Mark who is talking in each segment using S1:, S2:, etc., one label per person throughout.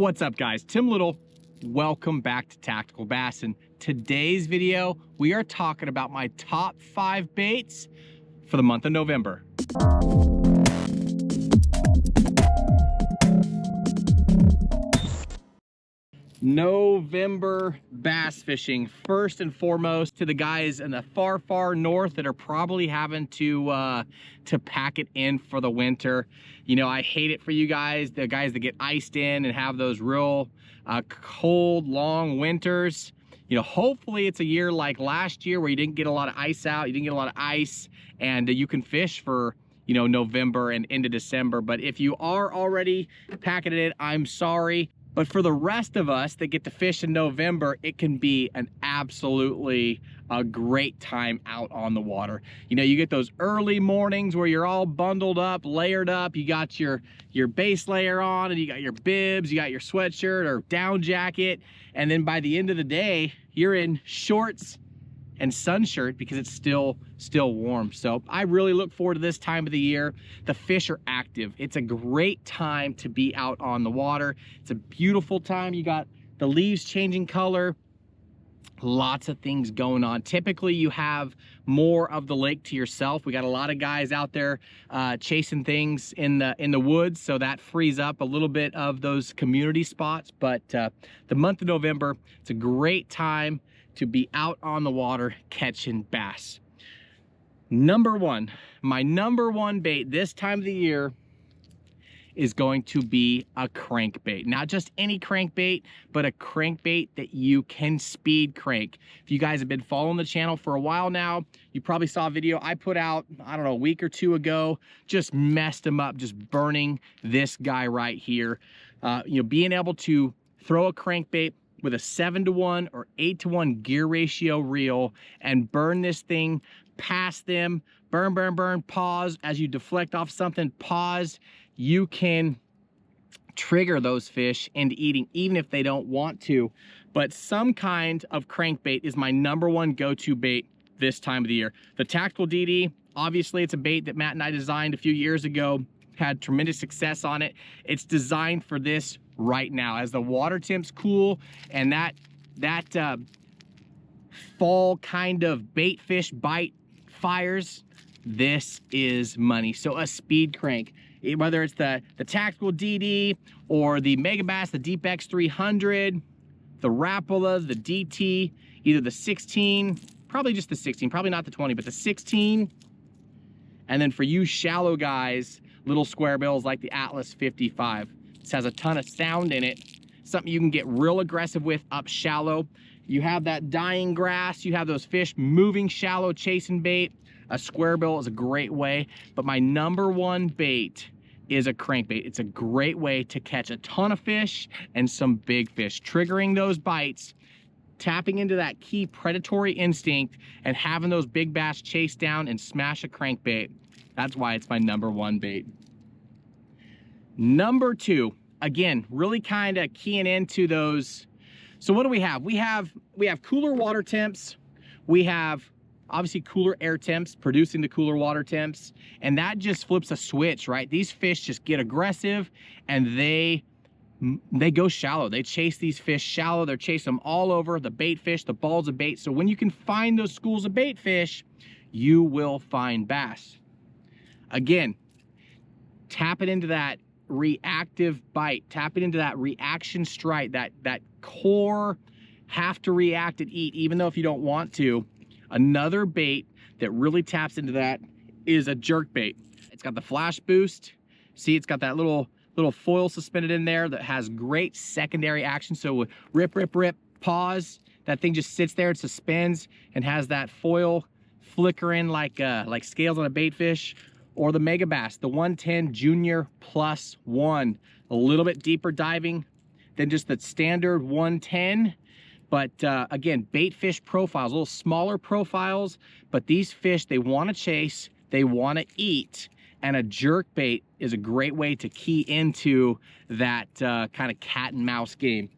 S1: What's up, guys? Tim Little. Welcome back to Tactical Bassin. Today's video, we are talking about my top 5 baits for the month of November. November bass fishing. First and foremost, to the guys in the far north that are probably having to pack it in for the winter. You know, I hate it for you guys, the guys that get iced in and have those real cold, long winters. You know, hopefully it's a year like last year where you didn't get a lot of ice out, you didn't get a lot of ice, and you can fish for, you know, November and into December. But if you are already packing it in, I'm sorry. But for the rest of us that get to fish in November, it can be an absolutely a great time out on the water. You know, you get those early mornings where you're all bundled up, layered up. You got your base layer on, and you got your bibs, you got your sweatshirt or down jacket. And then by the end of the day, you're in shorts and sun shirt because it's still warm. So I really look forward to this time of the year. The fish are active. It's a great time to be out on the water. It's a beautiful time. You got the leaves changing color, lots of things going on. Typically you have more of the lake to yourself. We got a lot of guys out there chasing things in the woods, so that frees up a little bit of those community spots. But the month of November, it's a great time to be out on the water catching bass. My number one bait this time of the year is going to be a crankbait. Not just any crankbait, but a crankbait that you can speed crank. If you guys have been following the channel for a while now, you probably saw a video I put out, I don't know, a week or two ago, just messed them up, just burning this guy right here. You know, being able to throw a crankbait with a 7-to-1 or 8-to-1 gear ratio reel and burn this thing past them, burn, pause. As you deflect off something, pause. You can trigger those fish into eating, even if they don't want to. But some kind of crankbait is my number one go-to bait this time of the year. The Tactical DD, obviously it's a bait that Matt and I designed a few years ago, had tremendous success on it. It's designed for this right now as the water temps cool, and that fall kind of bait fish bite fires. This is money. So a speed crank, whether it's the Tactical DD or the Megabass, the Deep X 300, the Rapalas, the DT, either the 16, probably just the 16, probably not the 20, but the 16. And then for you shallow guys, little square bills like the Atlas 55. This has a ton of sound in it, something you can get real aggressive with up shallow. You have that dying grass, you have those fish moving shallow, chasing bait. A square bill is a great way, but my number one bait is a crankbait. It's a great way to catch a ton of fish and some big fish, triggering those bites, tapping into that key predatory instinct, and having those big bass chase down and smash a crankbait. That's why it's my number one bait. Number two, again, really kind of keying into those. So what do we have? We have cooler water temps. We have obviously cooler air temps producing the cooler water temps, and that just flips a switch, right? These fish just get aggressive and they go shallow. They chase these fish shallow. They're chasing them all over, the bait fish, the balls of bait. So when you can find those schools of bait fish, you will find bass. Again, tap it into that reactive bite, tap it into that reaction strike, that core have to react and eat even though if you don't want to. Another bait that really taps into that is a jerk bait. It's got the flash boost. See, it's got that little foil suspended in there that has great secondary action. So with rip, pause, that thing just sits there, it suspends and has that foil flickering like scales on a bait fish. Or the Megabass, the 110 Junior +1, a little bit deeper diving than just the standard 110. But again, bait fish profiles, a little smaller profiles, but these fish, they want to chase, they want to eat, and a jerk bait is a great way to key into that kind of cat and mouse game.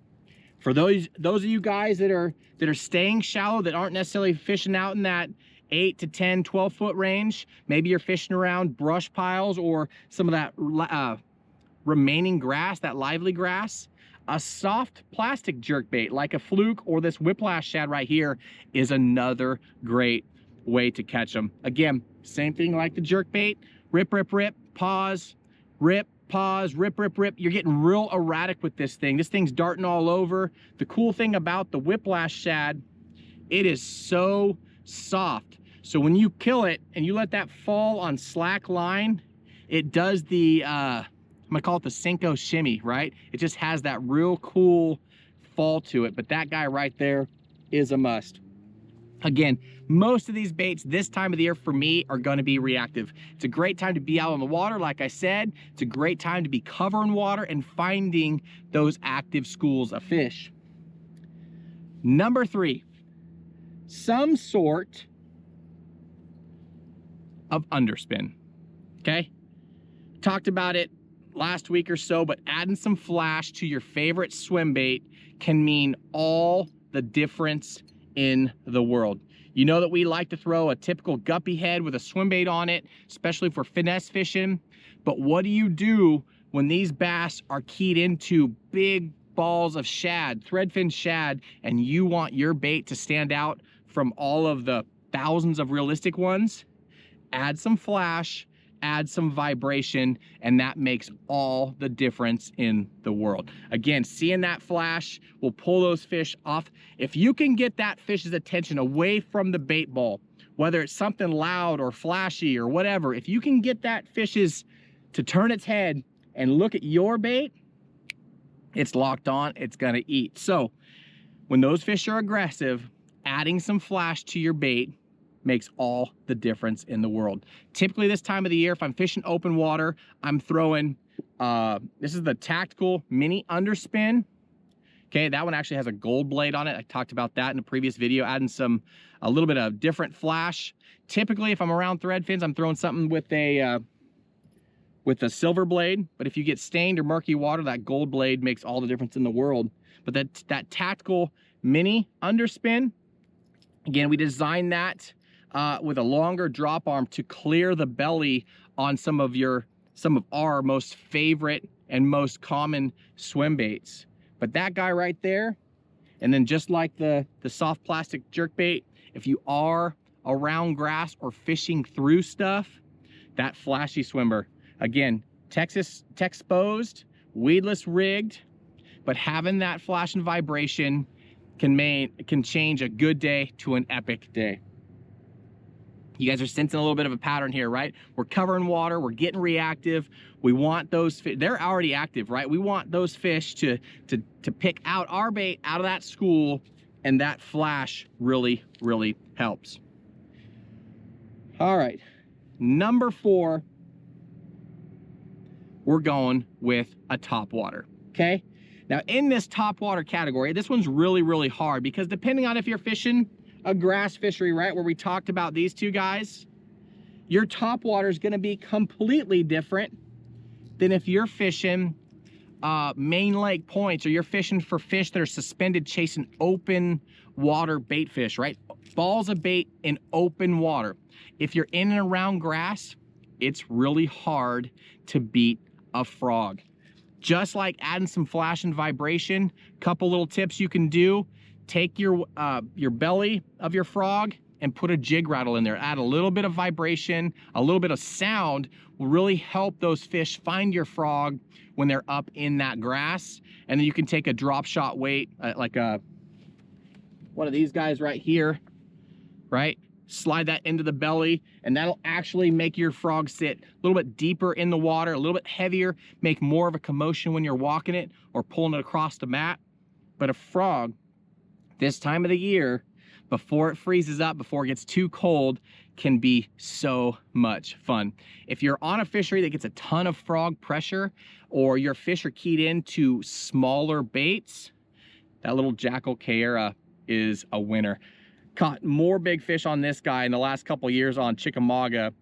S1: For those of you guys that are staying shallow, that aren't necessarily fishing out in that 8 to 10, 12 foot range. Maybe you're fishing around brush piles or some of that remaining grass, that lively grass. A soft plastic jerkbait like a fluke or this whiplash shad right here is another great way to catch them. Again, same thing like the jerkbait, rip, rip, rip, pause, rip, pause, rip, rip, rip. You're getting real erratic with this thing. This thing's darting all over. The cool thing about the whiplash shad, it is so soft. So when you kill it and you let that fall on slack line, it does the, I'm gonna call it the Senko shimmy, right? It just has that real cool fall to it. But that guy right there is a must. Again, most of these baits this time of the year for me are gonna be reactive. It's a great time to be out on the water, like I said. It's a great time to be covering water and finding those active schools of fish. Number 3, some sort of underspin, okay? Talked about it last week or so, but adding some flash to your favorite swim bait can mean all the difference in the world. You know that we like to throw a typical guppy head with a swim bait on it, especially for finesse fishing. But what do you do when these bass are keyed into big balls of shad, threadfin shad, and you want your bait to stand out from all of the thousands of realistic ones? Add some flash, add some vibration, and that makes all the difference in the world. Again, seeing that flash will pull those fish off. If you can get that fish's attention away from the bait ball, whether it's something loud or flashy or whatever, if you can get that fish's to turn its head and look at your bait, it's locked on, it's gonna eat. So when those fish are aggressive, adding some flash to your bait makes all the difference in the world. Typically this time of the year, if I'm fishing open water, I'm throwing, this is the Tactical Mini Underspin. Okay, that one actually has a gold blade on it. I talked about that in a previous video, adding a little bit of different flash. Typically, if I'm around thread fins, I'm throwing something with a silver blade. But if you get stained or murky water, that gold blade makes all the difference in the world. But that Tactical Mini Underspin, again, we designed that with a longer drop arm to clear the belly on some of our most favorite and most common swim baits. But that guy right there, and then just like the soft plastic jerkbait, if you are around grass or fishing through stuff, that flashy swimmer, again, Texposed, weedless rigged, but having that flash and vibration can change a good day to an epic day. You guys are sensing a little bit of a pattern here, right? We're covering water, we're getting reactive. We want those fish, they're already active, right? We want those fish to pick out our bait out of that school, and that flash really, really helps. All right, number 4, we're going with a topwater, okay? Now in this topwater category, this one's really, really hard because depending on if you're fishing a grass fishery, right, where we talked about these two guys, your topwater is going to be completely different than if you're fishing main lake points, or you're fishing for fish that are suspended chasing open water bait fish, right? Balls of bait in open water. If you're in and around grass, it's really hard to beat a frog. Just like adding some flash and vibration, couple little tips you can do. Take your belly of your frog and put a jig rattle in there. Add a little bit of vibration, a little bit of sound will really help those fish find your frog when they're up in that grass. And then you can take a drop shot weight, like one of these guys right here, right? Slide that into the belly, and that'll actually make your frog sit a little bit deeper in the water, a little bit heavier, make more of a commotion when you're walking it or pulling it across the mat. But a frog, this time of the year, before it freezes up, before it gets too cold, can be so much fun. If you're on a fishery that gets a ton of frog pressure, or your fish are keyed into smaller baits, that little Jackal Caera is a winner. Caught more big fish on this guy in the last couple of years on Chickamauga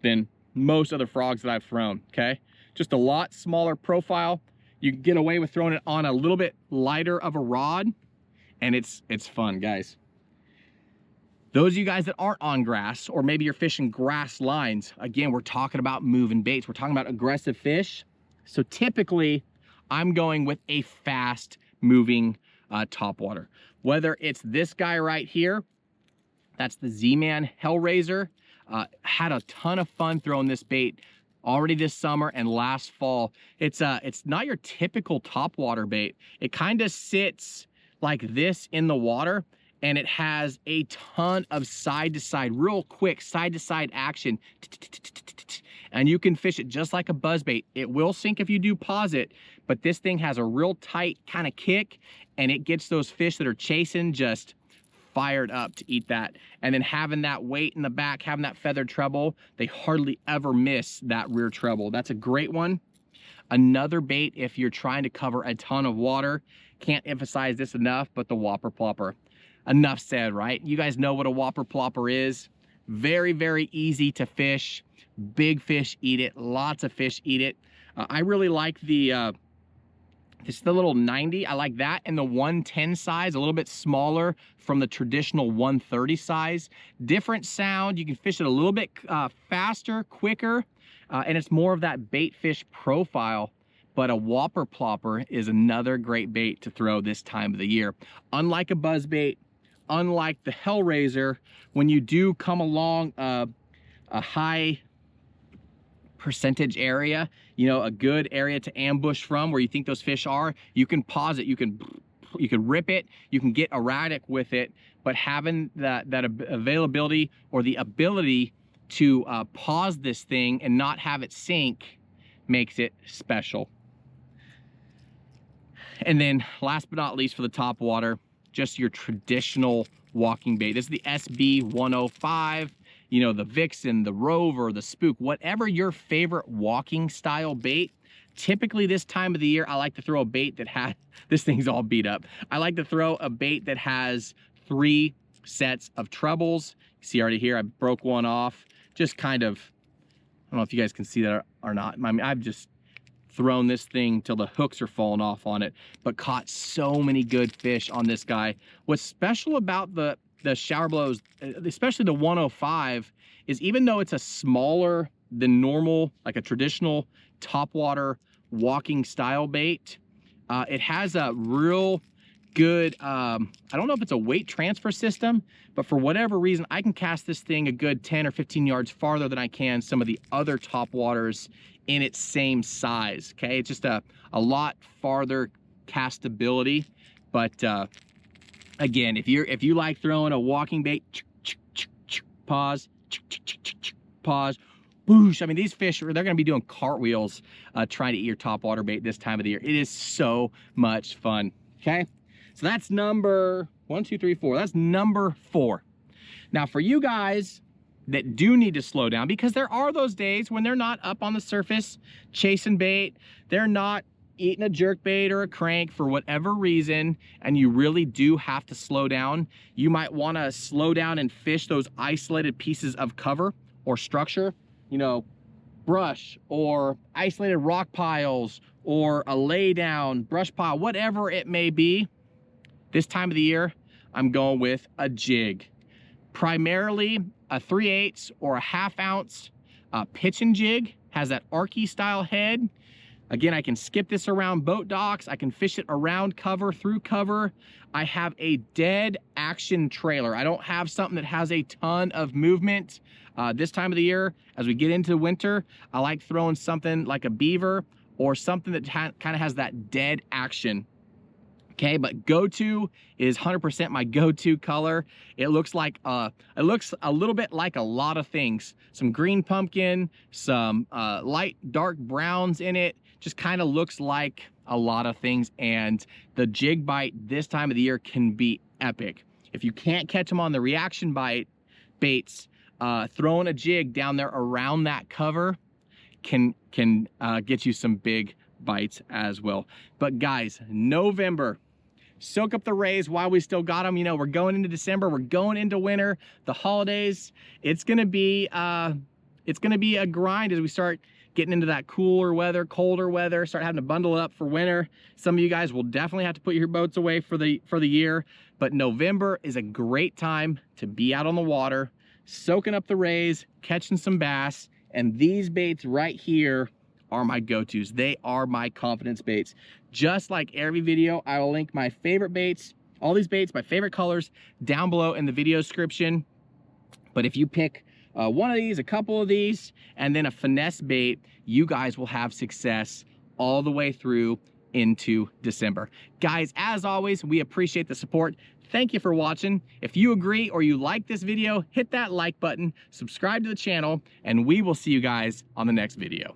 S1: than most other frogs that I've thrown, okay? Just a lot smaller profile. You can get away with throwing it on a little bit lighter of a rod, and it's fun, guys. Those of you guys that aren't on grass, or maybe you're fishing grass lines, again, we're talking about moving baits. We're talking about aggressive fish. So typically, I'm going with a fast moving topwater. Whether it's this guy right here, that's the Z-Man Hellraiser. Had a ton of fun throwing this bait already this summer and last fall. It's not your typical topwater bait. It kind of sits like this in the water, and it has a ton of side-to-side, real quick side-to-side action. And you can fish it just like a buzzbait. It will sink if you do pause it, but this thing has a real tight kind of kick, and it gets those fish that are chasing just fired up to eat that. And then having that weight in the back, having that feathered treble, they hardly ever miss that rear treble. That's a great one. Another bait if you're trying to cover a ton of water, can't emphasize this enough, but the whopper plopper. Enough said, right? You guys know what a whopper plopper is. Very, very easy to fish. Big fish eat it. Lots of fish eat it. I really like the little 90. I like that, and the 110 size, a little bit smaller from the traditional 130 size. Different sound. You can fish it a little bit faster, quicker, and it's more of that bait fish profile. But a whopper plopper is another great bait to throw this time of the year. Unlike a buzzbait, unlike the Hellraiser, when you do come along a high percentage area, you know, a good area to ambush from where you think those fish are, you can pause it, you can rip it, you can get erratic with it, but having that availability or the ability to pause this thing and not have it sink makes it special. And then last but not least for the top water, just your traditional walking bait. This is the SB 105. You know, the Vixen, the Rover, the Spook, whatever your favorite walking style bait. Typically this time of the year, I like to throw a bait that has, this thing's all beat up. I like to throw a bait that has 3 sets of trebles. You see already here, I broke one off. Just kind of, I don't know if you guys can see that or not. I mean, I've just thrown this thing till the hooks are falling off on it, but caught so many good fish on this guy. What's special about the shower blows, especially the 105, is even though it's a smaller than normal, like a traditional topwater walking style bait, it has a real good, I don't know if it's a weight transfer system, but for whatever reason, I can cast this thing a good 10 or 15 yards farther than I can some of the other topwaters in its same size, okay? It's just a lot farther castability, but again, if you like throwing a walking bait, pause, pause, boosh. I mean, these fish, they're gonna be doing cartwheels trying to eat your topwater bait this time of the year. It is so much fun, okay? So that's number 1, 2, 3, 4. That's number 4. Now for you guys that do need to slow down, because there are those days when they're not up on the surface chasing bait, they're not eating a jerkbait or a crank for whatever reason, and you really do have to slow down. You might want to slow down and fish those isolated pieces of cover or structure, you know, brush or isolated rock piles or a lay down brush pile, whatever it may be. This time of the year, I'm going with a jig. Primarily a 3/8 or a 1/2 ounce pitching jig. Has that arky style head. Again, I can skip this around boat docks. I can fish it around cover, through cover. I have a dead action trailer. I don't have something that has a ton of movement. This time of the year, as we get into winter, I like throwing something like a beaver or something that kind of has that dead action. Okay, but go-to is 100% my go-to color. It looks like it looks a little bit like a lot of things. Some green pumpkin, some light dark browns in it. Just kind of looks like a lot of things, and the jig bite this time of the year can be epic. If you can't catch them on the reaction baits, throwing a jig down there around that cover can get you some big bites as well. But guys, November, soak up the rays while we still got them. You know, we're going into December, we're going into winter, the holidays. It's gonna be a grind as we start getting into that cooler weather, colder weather, start having to bundle up for winter. Some of you guys will definitely have to put your boats away for the year, but November is a great time to be out on the water, soaking up the rays, catching some bass, and these baits right here are my go-tos. They are my confidence baits. Just like every video, I will link my favorite baits, all these baits, my favorite colors, down below in the video description. But if you pick one of these, a couple of these, and then a finesse bait, you guys will have success all the way through into December. Guys, as always, we appreciate the support. Thank you for watching. If you agree or you like this video, hit that like button, subscribe to the channel, and we will see you guys on the next video.